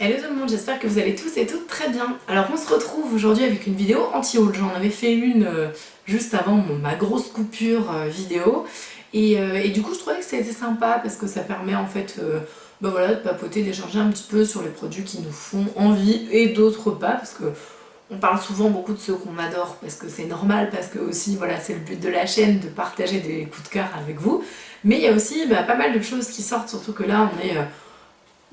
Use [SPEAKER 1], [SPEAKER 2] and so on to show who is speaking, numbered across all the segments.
[SPEAKER 1] Hello tout le monde, j'espère que vous allez tous et toutes très bien. Alors on se retrouve aujourd'hui avec une vidéo anti-haul. J'en avais fait une juste avant ma grosse coupure vidéo. Et du coup je trouvais que c'était sympa parce que ça permet en fait voilà, de papoter, d'échanger un petit peu sur les produits qui nous font envie et d'autres pas. Parce que on parle souvent beaucoup de ceux qu'on adore parce que c'est normal, parce que aussi voilà, c'est le but de la chaîne de partager des coups de cœur avec vous. Mais il y a aussi pas mal de choses qui sortent, surtout que là on est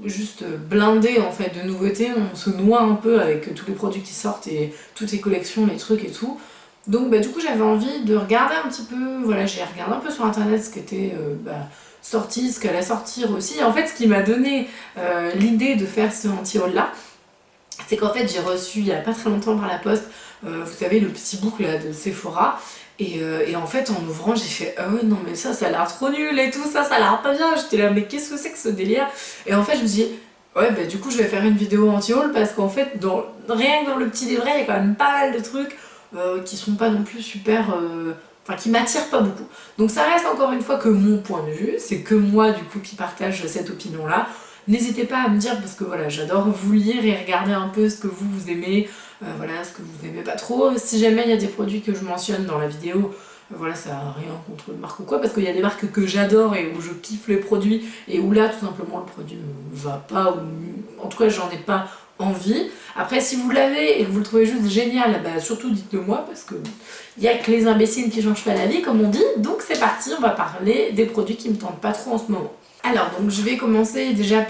[SPEAKER 1] juste blindé en fait de nouveautés, on se noie un peu avec tous les produits qui sortent et toutes les collections, les trucs et tout. Donc du coup j'avais envie de regarder un petit peu, voilà, j'ai regardé un peu sur internet ce qui était sorti, ce qu'elle allait sortir aussi. En fait ce qui m'a donné l'idée de faire ce anti-haul là, c'est qu'en fait j'ai reçu il y a pas très longtemps par la poste, vous savez, le petit book là de Sephora. Et en fait en ouvrant j'ai fait ah ouais non mais ça a l'air trop nul et tout, ça a l'air pas bien. J'étais là mais qu'est-ce que c'est que ce délire? Et en fait je me dis ouais du coup je vais faire une vidéo anti-haul parce qu'en fait rien que dans le petit livret il y a quand même pas mal de trucs qui sont pas non plus super... Enfin qui m'attirent pas beaucoup. Donc ça reste encore une fois que mon point de vue, c'est que moi du coup qui partage cette opinion là. N'hésitez pas à me dire parce que voilà, j'adore vous lire et regarder un peu ce que vous aimez, voilà, ce que vous aimez pas trop. Si jamais il y a des produits que je mentionne dans la vidéo, voilà, ça n'a rien contre une marque ou quoi, parce qu'il y a des marques que j'adore et où je kiffe les produits et où là tout simplement le produit me va pas, ou en tout cas j'en ai pas envie. Après si vous l'avez et que vous le trouvez juste génial, surtout dites-le moi parce que il y a que les imbéciles qui changent pas la vie comme on dit. Donc c'est parti, on va parler des produits qui me tentent pas trop en ce moment. Alors donc je vais commencer déjà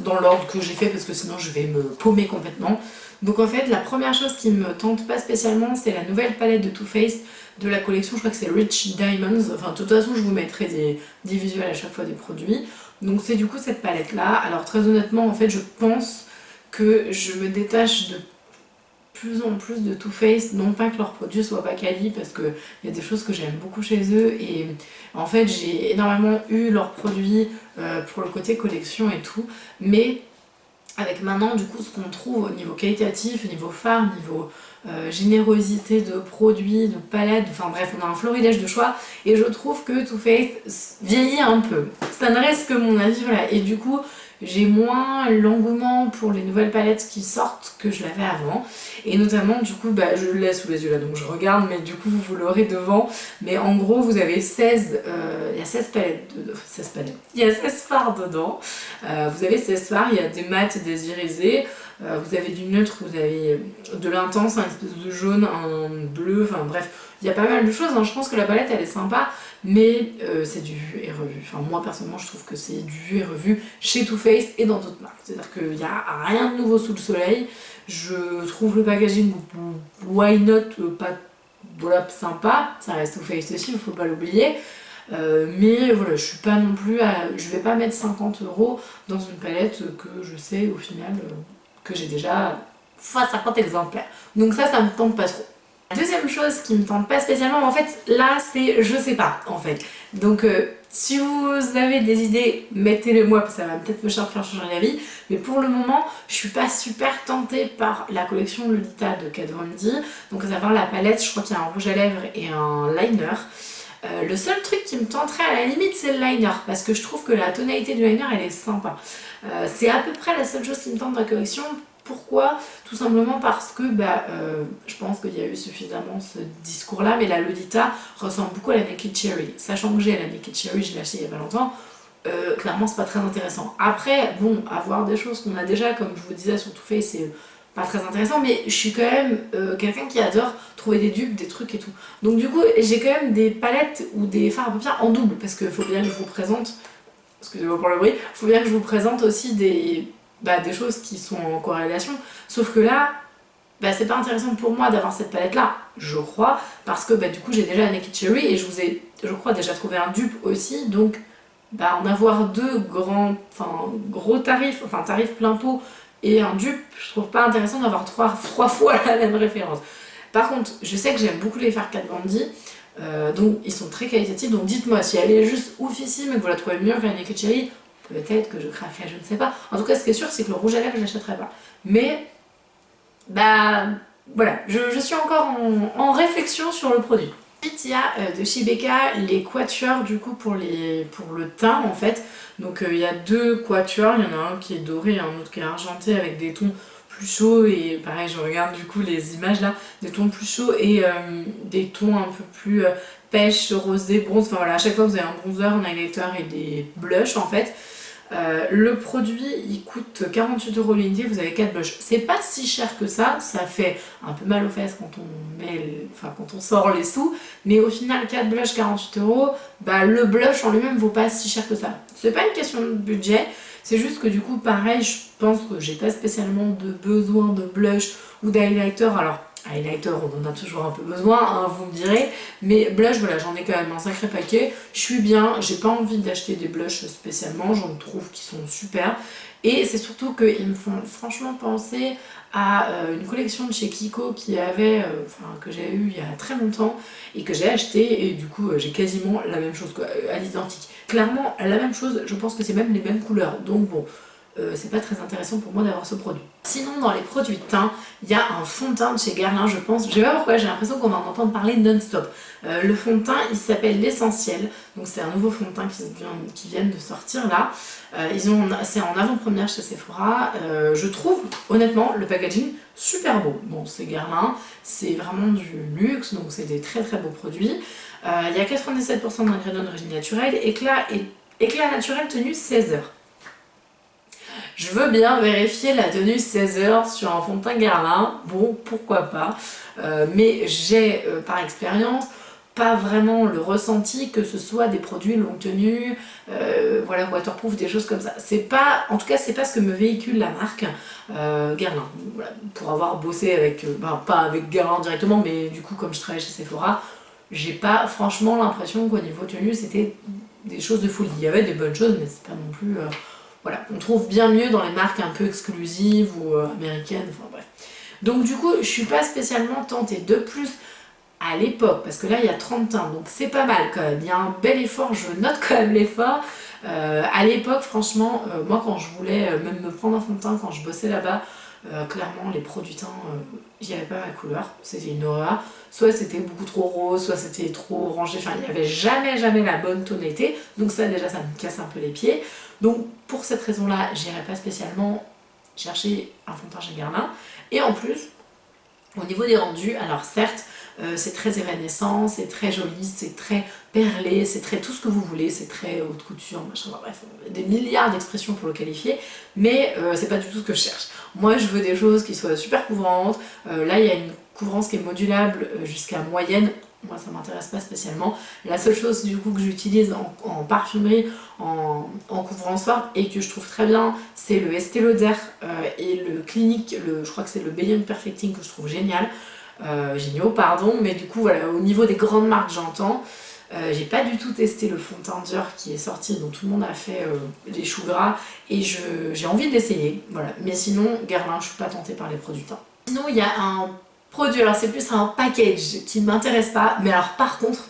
[SPEAKER 1] dans l'ordre que j'ai fait parce que sinon je vais me paumer complètement. Donc en fait la première chose qui me tente pas spécialement c'est la nouvelle palette de Too Faced de la collection, je crois que c'est Rich Diamonds. Enfin de toute façon je vous mettrai des visuels à chaque fois des produits. Donc c'est du coup cette palette là. Alors très honnêtement en fait je pense que je me détache de plus en plus de Too Faced, non pas que leurs produits soient pas quali parce qu'il y a des choses que j'aime beaucoup chez eux et en fait j'ai énormément eu leurs produits pour le côté collection et tout, mais avec maintenant du coup ce qu'on trouve au niveau qualitatif, au niveau phare, niveau générosité de produits, de palettes, enfin bref on a un florilège de choix et je trouve que Too Faced vieillit un peu. Ça ne reste que mon avis, voilà, et du coup j'ai moins l'engouement pour les nouvelles palettes qui sortent que je l'avais avant. Et notamment du coup je le laisse sous les yeux là donc je regarde, mais du coup vous l'aurez devant. Mais en gros vous avez 16, il y a 16 palettes, 16 palettes, il y a 16 fards dedans. Vous avez 16 fards, il y a des mats, des irisés. Vous avez du neutre, vous avez de l'intense, un espèce de jaune, un bleu, enfin bref, il y a pas mal de choses, hein. Je pense que la palette elle est sympa, mais c'est du vu et revu. Enfin moi personnellement je trouve que c'est du vu et revu chez Too Faced et dans d'autres marques. C'est-à-dire qu'il n'y a rien de nouveau sous le soleil. Je trouve le packaging why not pas voilà, sympa, ça reste Too Faced aussi, il faut pas l'oublier. Mais voilà, je suis pas non plus je vais pas mettre 50 € dans une palette que je sais au final que j'ai déjà 50 exemplaires. Donc ça me tente pas trop. La deuxième chose qui me tente pas spécialement, en fait, là c'est je sais pas en fait. Donc si vous avez des idées, mettez-les moi, ça va peut-être me faire changer d'avis. Mais pour le moment, je suis pas super tentée par la collection Lolita de Kat Von D. Donc à savoir la palette, je crois qu'il y a un rouge à lèvres et un liner. Le seul truc qui me tenterait à la limite c'est le liner, parce que je trouve que la tonalité du liner elle est sympa. C'est à peu près la seule chose qui me tente dans la collection. Pourquoi? Tout simplement parce que je pense qu'il y a eu suffisamment ce discours là, mais la Lolita ressemble beaucoup à la Naked Cherry. Sachant que j'ai la Naked Cherry, je l'ai achetée il y a pas longtemps, clairement c'est pas très intéressant. Après bon, avoir des choses qu'on a déjà, comme je vous disais sur Too Faced, c'est pas très intéressant, mais je suis quand même quelqu'un qui adore trouver des dupes, des trucs et tout. Donc du coup j'ai quand même des palettes ou des fards à paupières en double, parce qu'il faut bien que je vous présente, excusez-moi pour le bruit, il faut bien que je vous présente aussi des choses qui sont en corrélation. Sauf que là, c'est pas intéressant pour moi d'avoir cette palette là, je crois, parce que du coup j'ai déjà la Naked Cherry et je vous ai, je crois, déjà trouvé un dupe aussi, donc en avoir deux gros tarifs, enfin tarifs plein pot et un dupe, je trouve pas intéressant d'avoir trois fois la même référence. Par contre, je sais que j'aime beaucoup les fards Kat Von D, donc ils sont très qualitatifs, donc dites-moi si elle est juste oufissime et que vous la trouvez mieux que la Naked Cherry, peut-être que je craquerai, je ne sais pas. En tout cas, ce qui est sûr, c'est que le rouge à lèvres, je l'achèterai pas. Mais, voilà, je suis encore en réflexion sur le produit. Ensuite il y a de chez Becca les quatuors du coup pour le teint en fait. Donc il y a deux quatuors, il y en a un qui est doré et un autre qui est argenté avec des tons plus chauds et pareil je regarde du coup les images là, des tons plus chauds et des tons un peu plus pêche, rosé, bronze, enfin voilà à chaque fois vous avez un bronzer, un highlighter et des blushs en fait. Le produit il coûte 48 € l'unité, vous avez 4 blushs. C'est pas si cher que ça fait un peu mal aux fesses quand quand on sort les sous, mais au final 4 blushs 48 €, bah le blush en lui-même vaut pas si cher que ça. C'est pas une question de budget, c'est juste que du coup pareil je pense que j'ai pas spécialement de besoin de blush ou d'highlighter. Alors highlighter on en a toujours un peu besoin, hein, vous me direz, mais blush voilà j'en ai quand même un sacré paquet, je suis bien, j'ai pas envie d'acheter des blushs spécialement, j'en trouve qui sont super et c'est surtout qu'ils me font franchement penser à une collection de chez Kiko qui avait, que j'ai eu il y a très longtemps et que j'ai acheté et du coup j'ai quasiment la même chose quoi, à l'identique. Clairement la même chose, je pense que c'est même les mêmes couleurs, donc bon, c'est pas très intéressant pour moi d'avoir ce produit. Sinon dans les produits de teint, il y a un fond de teint de chez Guerlain je pense, je sais pas pourquoi j'ai l'impression qu'on va en entendre parler non-stop. Le fond de teint il s'appelle l'Essentiel, donc c'est un nouveau fond de teint qui vient de sortir là. C'est en avant-première chez Sephora, je trouve honnêtement le packaging super beau. Bon c'est Guerlain, c'est vraiment du luxe donc c'est des très très beaux produits. Il y a 97% d'ingrédients d'origine naturelle, éclat naturel tenue 16 heures. Je veux bien vérifier la tenue 16 heures sur un fond de teint Guerlain, bon pourquoi pas, mais j'ai par expérience pas vraiment le ressenti que ce soit des produits longue tenue, voilà, waterproof, des choses comme ça. C'est pas, en tout cas c'est pas ce que me véhicule la marque Guerlain. Voilà, pour avoir bossé avec, pas avec Guerlain directement, mais du coup comme je travaille chez Sephora, j'ai pas franchement l'impression qu'au niveau tenue c'était des choses de folie. Il y avait des bonnes choses mais c'est pas non plus... Voilà, on trouve bien mieux dans les marques un peu exclusives ou américaines, enfin bref. Donc du coup, je suis pas spécialement tentée. De plus, à l'époque, parce que là il y a 30 teintes, donc c'est pas mal quand même. Il y a un bel effort, je note quand même l'effort. À l'époque, franchement, moi quand je voulais même me prendre un fond de teint, quand je bossais là-bas, clairement les produits teints, j'y avais pas ma couleur, c'était une horreur. Soit c'était beaucoup trop rose, soit c'était trop orangé, enfin il n'y avait jamais la bonne tonalité. Donc ça déjà ça me casse un peu les pieds. Donc pour cette raison-là, j'irai pas spécialement chercher un fond de teint chez Guerlain. Et en plus, au niveau des rendus, alors certes, c'est très évanescent, c'est très joli, c'est très perlé, c'est très tout ce que vous voulez, c'est très haute couture, machin, bref, des milliards d'expressions pour le qualifier, mais c'est pas du tout ce que je cherche. Moi je veux des choses qui soient super couvrantes, là il y a une couvrance qui est modulable jusqu'à moyenne. Moi ça m'intéresse pas spécialement. La seule chose du coup que j'utilise en parfumerie, en couvrance soir et que je trouve très bien, c'est le Estée Lauder et le Clinique, je crois que c'est le Beyond Perfecting que je trouve génial. Géniaux, pardon, mais du coup voilà, au niveau des grandes marques j'entends. J'ai pas du tout testé le fond de teint Dior qui est sorti, dont tout le monde a fait les choux gras et j'ai envie de l'essayer, voilà. Mais sinon, Guerlain, je suis pas tentée par les produits teints. Sinon il y a un produit, alors c'est plus un package qui ne m'intéresse pas, mais alors par contre,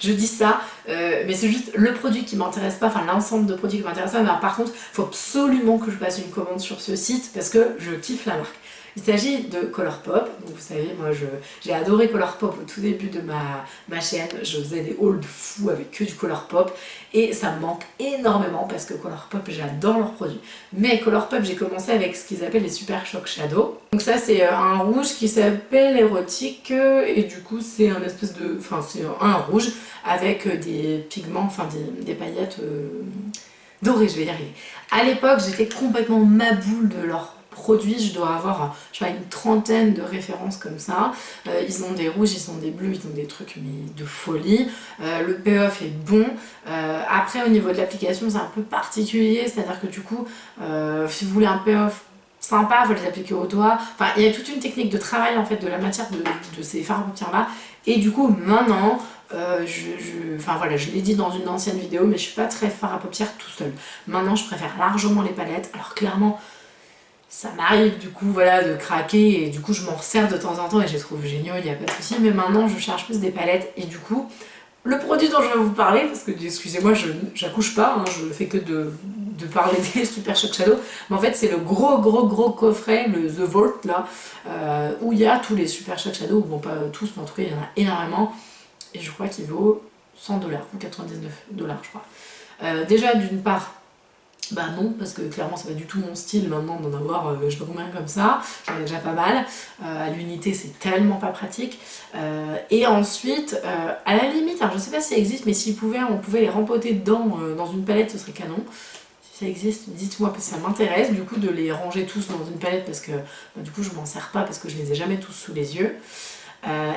[SPEAKER 1] je dis ça, mais c'est juste le produit qui m'intéresse pas, enfin l'ensemble de produits qui m'intéressent pas, mais alors, par contre, il faut absolument que je passe une commande sur ce site parce que je kiffe la marque. Il s'agit de Colourpop, donc vous savez, moi j'ai adoré Colourpop au tout début de ma chaîne, je faisais des hauls de fou avec que du Colourpop et ça me manque énormément parce que Colourpop j'adore leurs produits. Mais Colourpop j'ai commencé avec ce qu'ils appellent les Super Shock Shadow, donc ça c'est un rouge qui s'appelle érotique et du coup c'est un espèce de, enfin c'est un rouge avec des pigments, enfin des paillettes dorées, je vais y arriver. À l'époque j'étais complètement maboule de leurs produits, je dois avoir je sais pas, une trentaine de références comme ça. Ils ont des rouges, ils ont des bleus, ils ont des trucs mais de folie. Le payoff est bon. Après au niveau de l'application c'est un peu particulier, c'est-à-dire que du coup si vous voulez un payoff sympa, vous les appliquez au doigt. Enfin il y a toute une technique de travail en fait de la matière de ces fards à paupières là. Et du coup maintenant enfin voilà, je l'ai dit dans une ancienne vidéo, mais je suis pas très fard à paupières tout seul. Maintenant je préfère largement les palettes. Alors clairement ça m'arrive du coup voilà de craquer et du coup je m'en resserre de temps en temps et je les trouve géniaux, il n'y a pas de souci, mais maintenant je cherche plus des palettes et du coup le produit dont je vais vous parler, parce que excusez-moi je n'accouche pas, hein, je fais que de parler des Super Shock Shadow, mais en fait c'est le gros coffret, le The Vault là, où il y a tous les Super Shock Shadow, bon pas tous mais en tout cas il y en a énormément. et je crois qu'il vaut 100 $ ou 99 $ je crois. Déjà d'une part, bah non, parce que clairement c'est pas du tout mon style maintenant d'en avoir je sais pas combien comme ça, j'en ai déjà pas mal, à l'unité c'est tellement pas pratique, et ensuite à la limite, alors je sais pas si ça existe, mais on pouvait les rempoter dedans dans une palette, ce serait canon. Si ça existe, dites-moi parce que ça m'intéresse du coup de les ranger tous dans une palette, parce que bah, du coup je m'en sers pas parce que je les ai jamais tous sous les yeux.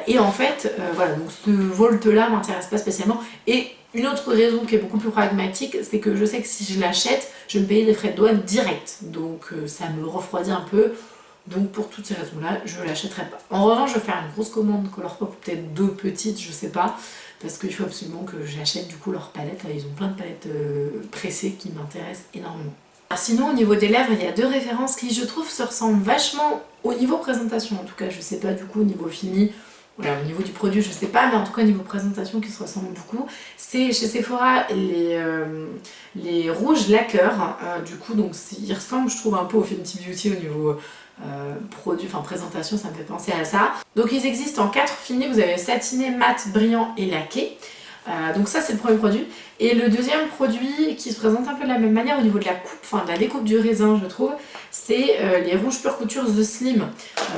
[SPEAKER 1] Et en fait, voilà, donc ce Volt là m'intéresse pas spécialement. Et une autre raison qui est beaucoup plus pragmatique, c'est que je sais que si je l'achète, je vais me payer des frais de douane direct. Donc ça me refroidit un peu. Donc pour toutes ces raisons-là, je l'achèterai pas. En revanche, je vais faire une grosse commande Colourpop, peut-être 2 petites, je sais pas. Parce qu'il faut absolument que j'achète du coup leur palette. Ils ont plein de palettes pressées qui m'intéressent énormément. Alors sinon, au niveau des lèvres, il y a 2 références qui, je trouve, se ressemblent vachement au niveau présentation. En tout cas, je sais pas du coup au niveau fini, voilà, au niveau du produit, je sais pas, mais en tout cas au niveau présentation qui se ressemblent beaucoup. C'est chez Sephora les rouges lacqueurs, du coup, donc ils ressemblent, je trouve, un peu au Fenty Beauty au niveau produit, enfin présentation, ça me fait penser à ça. Donc ils existent en 4 finis, vous avez satiné, mat, brillant et laqué. Donc ça c'est le premier produit. Et le deuxième produit qui se présente un peu de la même manière au niveau de la coupe, enfin de la découpe du raisin je trouve, c'est les rouges pure couture The Slim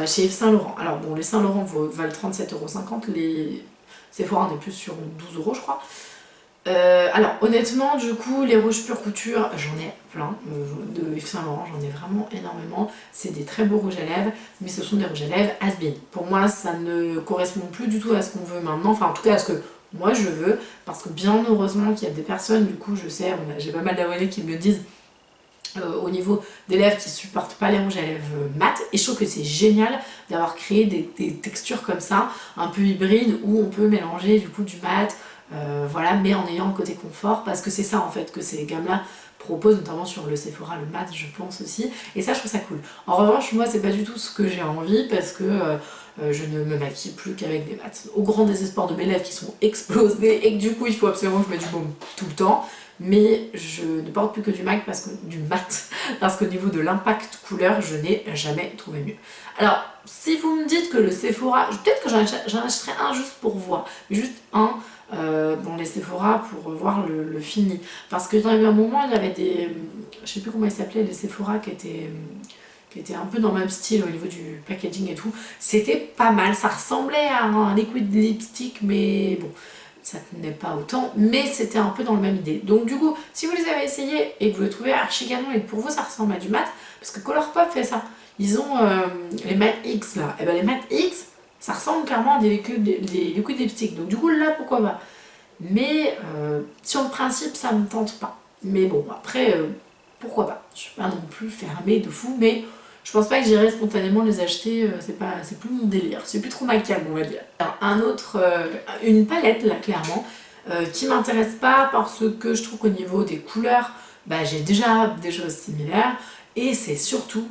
[SPEAKER 1] chez Yves Saint Laurent. Alors bon, les Saint Laurent valent 37,50 €, les Sephora on est plus sur 12 € je crois. Alors honnêtement du coup les rouges pure couture j'en ai plein de Yves Saint Laurent, j'en ai vraiment énormément, c'est des très beaux rouges à lèvres, mais ce sont des rouges à lèvres has-been. Pour moi ça ne correspond plus du tout à ce qu'on veut maintenant, enfin en tout cas à ce que moi je veux, parce que bien heureusement qu'il y a des personnes, du coup je sais, j'ai pas mal d'abonnés qui me disent au niveau des lèvres qui supportent pas les rouges à lèvres mat, et je trouve que c'est génial d'avoir créé des textures comme ça, un peu hybrides, où on peut mélanger du coup du mat, voilà, mais en ayant le côté confort, parce que c'est ça en fait que ces gammes-là proposent, notamment sur le Sephora, le mat je pense aussi, et ça je trouve ça cool. En revanche, moi c'est pas du tout ce que j'ai envie, parce que je ne me maquille plus qu'avec des mats. Au grand désespoir de mes lèvres qui sont explosées, et que du coup il faut absolument que je mette du baume tout le temps, mais je ne porte plus que du mat, parce qu'au niveau de l'impact couleur, je n'ai jamais trouvé mieux. Alors, si vous me dites que le Sephora, peut-être que j'en achèterai un juste pour voir, juste un, dans les Sephora pour voir le fini. Parce que dans un moment, il y avait des, je sais plus comment ils s'appelaient, les Sephora qui étaient un peu dans le même style au niveau du packaging et tout. C'était pas mal, ça ressemblait à un liquid lipstick, mais bon, ça tenait pas autant, mais c'était un peu dans la même idée. Donc du coup, si vous les avez essayés et que vous les trouvez archi canon et que pour vous ça ressemble à du mat, parce que Colourpop fait ça, ils ont les Matte X là, et ben les Matte X, ça ressemble clairement à des liquid lipstick, donc du coup là pourquoi pas. Mais sur le principe ça me tente pas. Mais bon, après, pourquoi pas. Je suis pas non plus fermée de fou, mais je pense pas que j'irai spontanément les acheter, c'est plus mon délire, c'est plus trop ma came on va dire. Alors, une palette là clairement, qui m'intéresse pas parce que je trouve qu'au niveau des couleurs, bah, j'ai déjà des choses similaires, et c'est surtout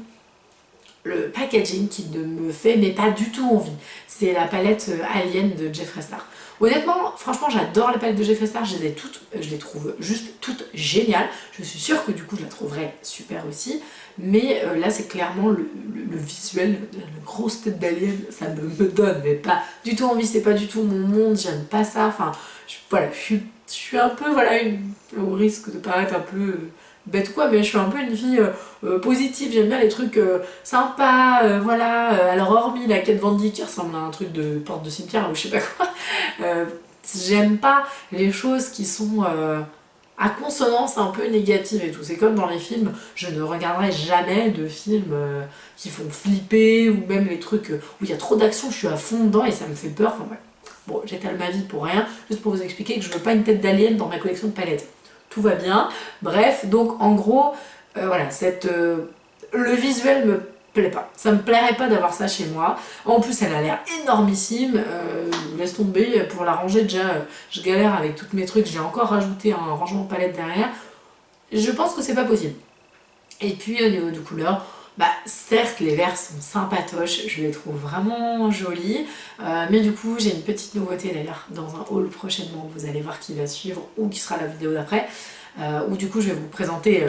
[SPEAKER 1] le packaging qui ne me fait mais pas du tout envie. C'est la palette Alien de Jeffree Star. Honnêtement, franchement, j'adore les palettes de Jeffree Star, je les trouve juste toutes géniales. Je suis sûre que du coup je la trouverai super aussi, mais là c'est clairement le visuel, la grosse tête d'alien, ça me donne mais pas du tout envie, c'est pas du tout mon monde, j'aime pas ça, enfin voilà, je suis un peu, voilà, au risque de paraître un peu bête quoi, mais je suis un peu une fille positive, j'aime bien les trucs sympas, voilà. Alors hormis la Kat Von D qui ressemble à un truc de porte de cimetière ou je sais pas quoi, j'aime pas les choses qui sont à consonance un peu négative et tout. C'est comme dans les films, je ne regarderai jamais de films qui font flipper, ou même les trucs où il y a trop d'action, je suis à fond dedans et ça me fait peur, enfin ouais. Bon, j'étale ma vie pour rien, juste pour vous expliquer que je veux pas une tête d'alien dans ma collection de palettes. Tout va bien. Bref, donc en gros, voilà, le visuel me plaît pas. Ça me plairait pas d'avoir ça chez moi. En plus, elle a l'air énormissime. Laisse tomber, pour la ranger déjà, je galère avec tous mes trucs. J'ai encore rajouté un rangement de palette derrière. Je pense que c'est pas possible. Et puis au niveau de couleur, bah certes les verts sont sympatoches, je les trouve vraiment jolis, mais du coup j'ai une petite nouveauté d'ailleurs dans un haul prochainement, vous allez voir qui va suivre ou qui sera la vidéo d'après, où du coup je vais vous présenter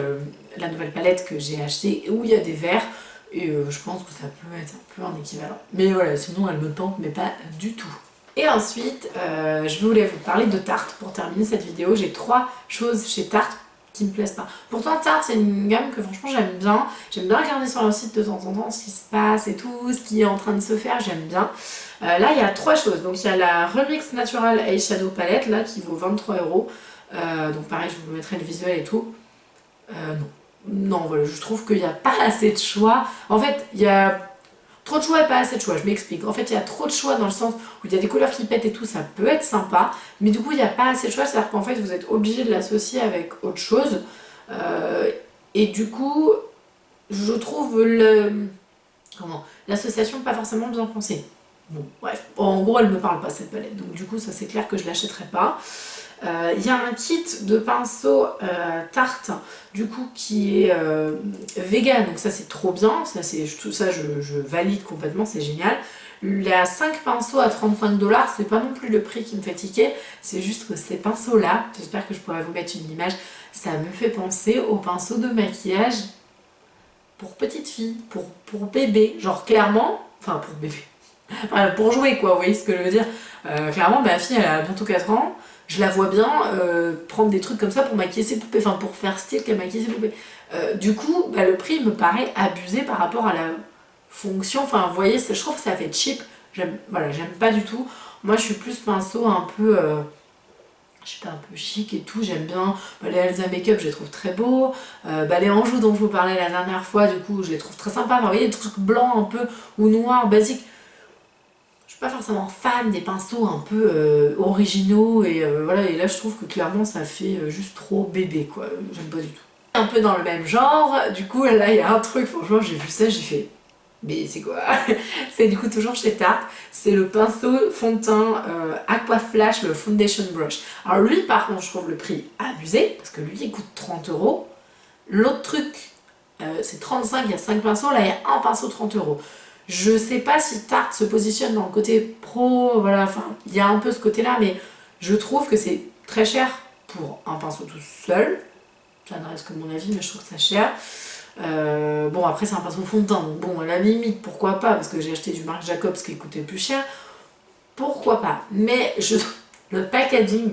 [SPEAKER 1] la nouvelle palette que j'ai achetée où il y a des verts, et je pense que ça peut être un peu un équivalent. Mais voilà, sinon elle me tente mais pas du tout. Et ensuite, je voulais vous parler de Tarte pour terminer cette vidéo. J'ai 3 choses chez Tarte qui me plaisent pas. Pourtant Tarte c'est une gamme que franchement j'aime bien. J'aime bien regarder sur leur site de temps en temps ce qui se passe et tout, ce qui est en train de se faire, j'aime bien. Là il y a 3 choses. Donc il y a la Remix Natural Eyeshadow Palette là qui vaut 23 €. Donc pareil, je vous mettrai le visuel et tout. Non, voilà, je trouve qu'il n'y a pas assez de choix. En fait, il y a trop de choix et pas assez de choix, je m'explique. En fait, il y a trop de choix dans le sens où il y a des couleurs qui pètent et tout, ça peut être sympa, mais du coup, il n'y a pas assez de choix, c'est-à-dire qu'en fait, vous êtes obligé de l'associer avec autre chose. Et du coup, je trouve l'association pas forcément bien pensée. Bon, bref, en gros, elle me parle pas cette palette, donc du coup, ça c'est clair que je l'achèterai pas. Il y a un kit de pinceaux Tarte du coup qui est vegan, donc ça c'est trop bien, ça je valide complètement, c'est génial. Il y a 5 pinceaux à 35 $, c'est pas non plus le prix qui me fait tiquer, c'est juste que ces pinceaux là, j'espère que je pourrai vous mettre une image, ça me fait penser aux pinceaux de maquillage pour petite fille, pour bébé, genre clairement, enfin pour bébé, enfin, pour jouer quoi, vous voyez ce que je veux dire. Clairement ma fille elle a bientôt 4 ans, je la vois bien prendre des trucs comme ça pour maquiller ses poupées, enfin pour faire style qu'elle maquille ses poupées. Du coup, bah, le prix me paraît abusé par rapport à la fonction, enfin vous voyez, je trouve que ça fait cheap, voilà, j'aime pas du tout. Moi je suis plus pinceau un peu, je sais pas, un peu chic et tout, j'aime bien. Les Elsa Makeup je les trouve très beaux, les Anjou dont je vous parlais la dernière fois, du coup je les trouve très sympas, enfin, vous voyez, des trucs blancs un peu, ou noirs, basiques. Je suis pas forcément fan des pinceaux un peu originaux et voilà, et là je trouve que clairement ça fait juste trop bébé quoi, j'aime pas du tout. Un peu dans le même genre, du coup là il y a un truc, franchement j'ai vu ça, j'ai fait mais c'est quoi? C'est du coup toujours chez Tarte, c'est le pinceau fond de teint Aqua Flash, le Foundation Brush. Alors lui par contre je trouve le prix abusé, parce que lui il coûte 30 €. L'autre truc c'est 35, il y a 5 pinceaux, là il y a un pinceau 30 €. Je sais pas si Tarte se positionne dans le côté pro, voilà, enfin, il y a un peu ce côté-là, mais je trouve que c'est très cher pour un pinceau tout seul. Ça ne reste que mon avis, mais je trouve que c'est cher. Bon, après, c'est un pinceau fond de teint, donc bon, à la limite, pourquoi pas, parce que j'ai acheté du Marc Jacobs qui coûtait plus cher. Pourquoi pas? Mais le packaging,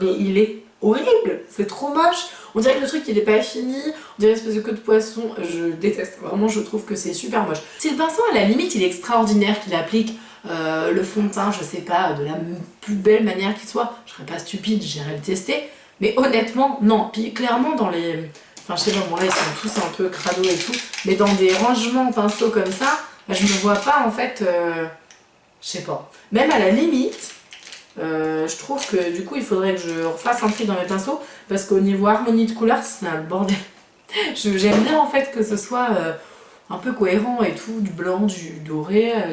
[SPEAKER 1] mais il est horrible, c'est trop moche. On dirait que le truc il est pas fini, on dirait une espèce de queue de poisson, je déteste, vraiment je trouve que c'est super moche. Si le pinceau à la limite il est extraordinaire, qu'il applique le fond de teint, je sais pas, de la plus belle manière qu'il soit, je serais pas stupide, j'irais le tester, mais honnêtement non, puis clairement dans les... Enfin je sais pas, bon là ils sont tous un peu crado et tout, mais dans des rangements pinceaux comme ça, bah, je me vois pas en fait, je sais pas, même à la limite, je trouve que du coup il faudrait que je refasse un tri dans mes pinceaux parce qu'au niveau harmonie de couleurs c'est un bordel. J'aime bien en fait que ce soit un peu cohérent et tout, du blanc, du doré, à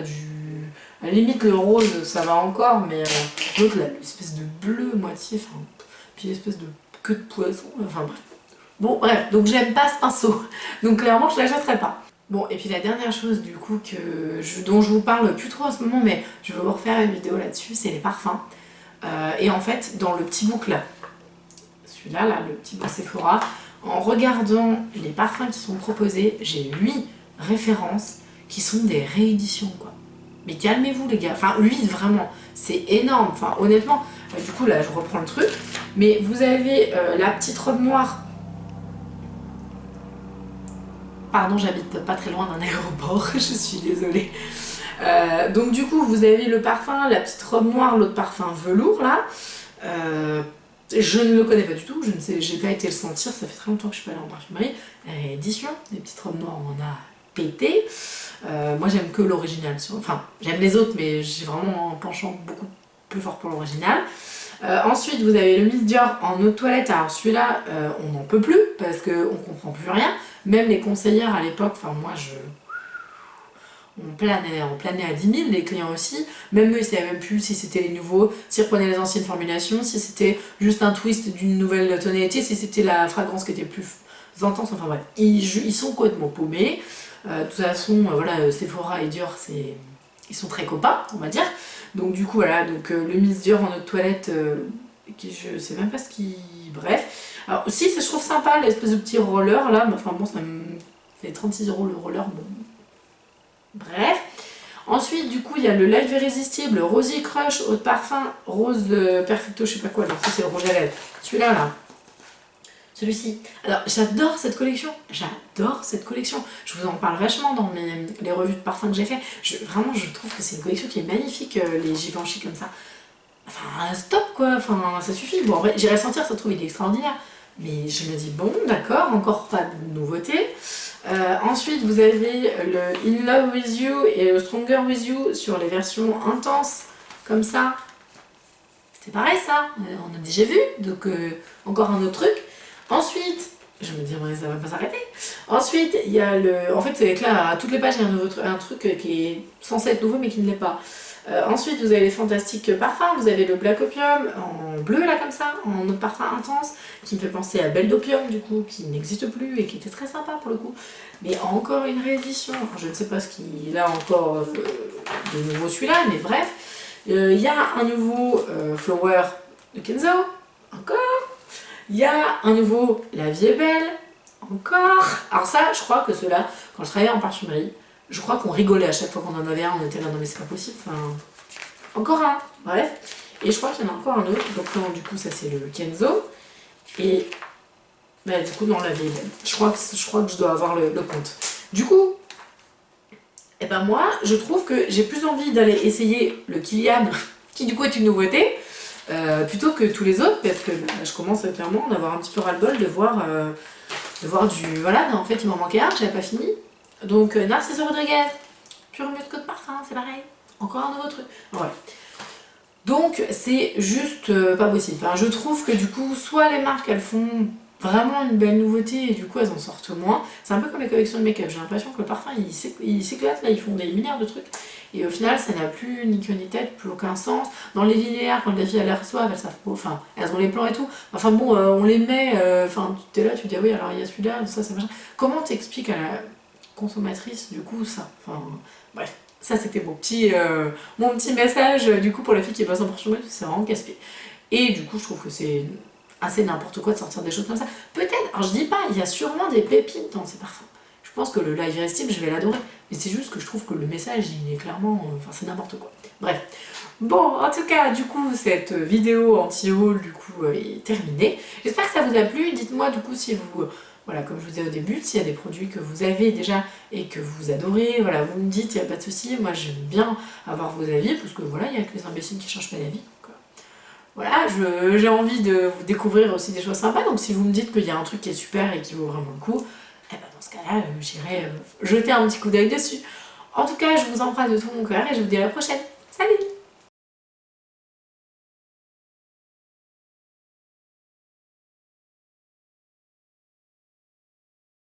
[SPEAKER 1] la limite le rose ça va encore, mais l'autre là, l'espèce de bleu moitié, enfin, puis l'espèce de queue de poisson, enfin bref. Bon bref, donc j'aime pas ce pinceau, donc clairement je l'achèterai pas. Bon, et puis la dernière chose du coup dont je vous parle plus trop en ce moment, mais je vais vous refaire une vidéo là-dessus, c'est les parfums. Et en fait, dans le petit book là, celui-là, là, le petit book Sephora, en regardant les parfums qui sont proposés, j'ai 8 références qui sont des rééditions quoi. Mais calmez-vous les gars, enfin 8 vraiment, c'est énorme, enfin honnêtement, du coup là je reprends le truc, mais vous avez la petite robe noire. Pardon, j'habite pas très loin d'un aéroport, je suis désolée. Donc du coup, vous avez le parfum, la petite robe noire, l'autre parfum velours là. Je ne le connais pas du tout, je ne sais, j'ai pas été le sentir, ça fait très longtemps que je suis pas allée en parfumerie. Édition, les petites robes noires, on en a pété. Moi j'aime que l'original, enfin j'aime les autres, mais j'ai vraiment un penchant beaucoup plus fort pour l'original. Ensuite, vous avez le Miss Dior en eau de toilette. Alors celui-là, on n'en peut plus parce qu'on comprend plus rien. Même les conseillères à l'époque, enfin moi on planait à 10 000, les clients aussi. Même eux, ils savaient même plus si c'était les nouveaux, s'ils reprenaient les anciennes formulations, si c'était juste un twist d'une nouvelle tonalité, si c'était la fragrance qui était plus intense. Enfin bref, ils sont complètement paumés. De toute façon, voilà, Sephora et Dior, ils sont très copains, on va dire. Donc du coup voilà, donc le Miss Dior en eau de toilette, je sais même pas ce qui... Bref. Alors si, je trouve sympa l'espèce de petit roller là, mais enfin bon, ça me fait 36 € le roller, bon. Bref. Ensuite, du coup, il y a le Live Irrésistible, Rosy Crush, Eau de Parfum, Rose Perfecto, je sais pas quoi. Alors, ça, c'est le rouge à lèvres. Celui-là, là. Celui-ci. Alors, j'adore cette collection. J'adore cette collection. Je vous en parle vachement dans les revues de parfums que j'ai fait. Vraiment, je trouve que c'est une collection qui est magnifique, les Givenchy comme ça. Enfin, stop quoi. Enfin, ça suffit. Bon, en vrai, j'irai sentir, ça se trouve, il est extraordinaire. Mais je me dis, bon, d'accord, encore pas de nouveauté. Ensuite, vous avez le In Love With You et le Stronger With You sur les versions intenses, comme ça. C'est pareil ça, on a déjà vu, donc encore un autre truc. Ensuite, je me dis, ouais, ça va pas s'arrêter. Ensuite, il y a le... En fait, c'est que là, à toutes les pages, il y a un truc qui est censé être nouveau, mais qui ne l'est pas. Ensuite, vous avez les fantastiques parfums, vous avez le Black Opium en bleu, là, comme ça, en eau de parfum intense, qui me fait penser à Belle d'Opium, du coup, qui n'existe plus et qui était très sympa pour le coup. Mais encore une réédition, je ne sais pas ce qu'il a encore de nouveau celui-là, mais bref. Il y a un nouveau Flower de Kenzo, encore. Il y a un nouveau La Vie est Belle, encore. Alors ça, je crois que ceux-là, quand je travaillais en parfumerie, je crois qu'on rigolait à chaque fois qu'on en avait un, on était là, non mais c'est pas possible, enfin... Encore un, bref. Et je crois qu'il y en a encore un autre, donc non, du coup ça c'est le Kenzo. Et bah, du coup, non, La Vie est Belle. Je crois que je dois avoir le compte. Du coup, et ben moi, je trouve que j'ai plus envie d'aller essayer le Kilian, qui du coup est une nouveauté, plutôt que tous les autres, parce que bah, je commence clairement d'avoir un petit peu ras-le-bol de voir du... Voilà, en fait il m'en manquait un, j'avais pas fini. Donc Narciso Rodriguez, pure musc de parfum, c'est pareil. Encore un nouveau truc. Ouais. Donc c'est juste pas possible. Enfin, je trouve que du coup, soit les marques elles font vraiment une belle nouveauté et du coup elles en sortent moins. C'est un peu comme les collections de make-up, j'ai l'impression que le parfum il s'éclate là, ils font des milliards de trucs et au final ça n'a plus ni queue ni tête, plus aucun sens. Dans les linéaires, quand les filles les reçoivent, elles savent pas, enfin elles ont les plans et tout, enfin bon on les met, enfin tu es là, tu dis ah oui alors il y a celui-là, ça machin. Comment t'expliques à la consommatrice du coup ça, enfin bref. Ça c'était mon petit message du coup pour la fille qui bosse en parfumerie, c'est vraiment casse-pied. Et du coup je trouve que c'est assez n'importe quoi de sortir des choses comme ça. Peut-être, alors je dis pas, il y a sûrement des pépites dans ces parfums. Je pense que le Live Irrésistible, je vais l'adorer. Mais c'est juste que je trouve que le message, il est clairement... Enfin, c'est n'importe quoi. Bref. Bon, en tout cas, du coup, cette vidéo anti-haul, du coup, est terminée. J'espère que ça vous a plu. Dites-moi, du coup, si vous... Voilà, comme je vous disais au début, s'il y a des produits que vous avez déjà et que vous adorez, voilà, vous me dites, il n'y a pas de souci. Moi, j'aime bien avoir vos avis, parce que voilà, il y a que les imbéciles qui changent pas d'avis. Voilà, j'ai envie de vous découvrir aussi des choses sympas, donc si vous me dites qu'il y a un truc qui est super et qui vaut vraiment le coup, eh ben dans ce cas-là, j'irai jeter un petit coup d'œil dessus. En tout cas, je vous embrasse de tout mon cœur et je vous dis à la prochaine. Salut!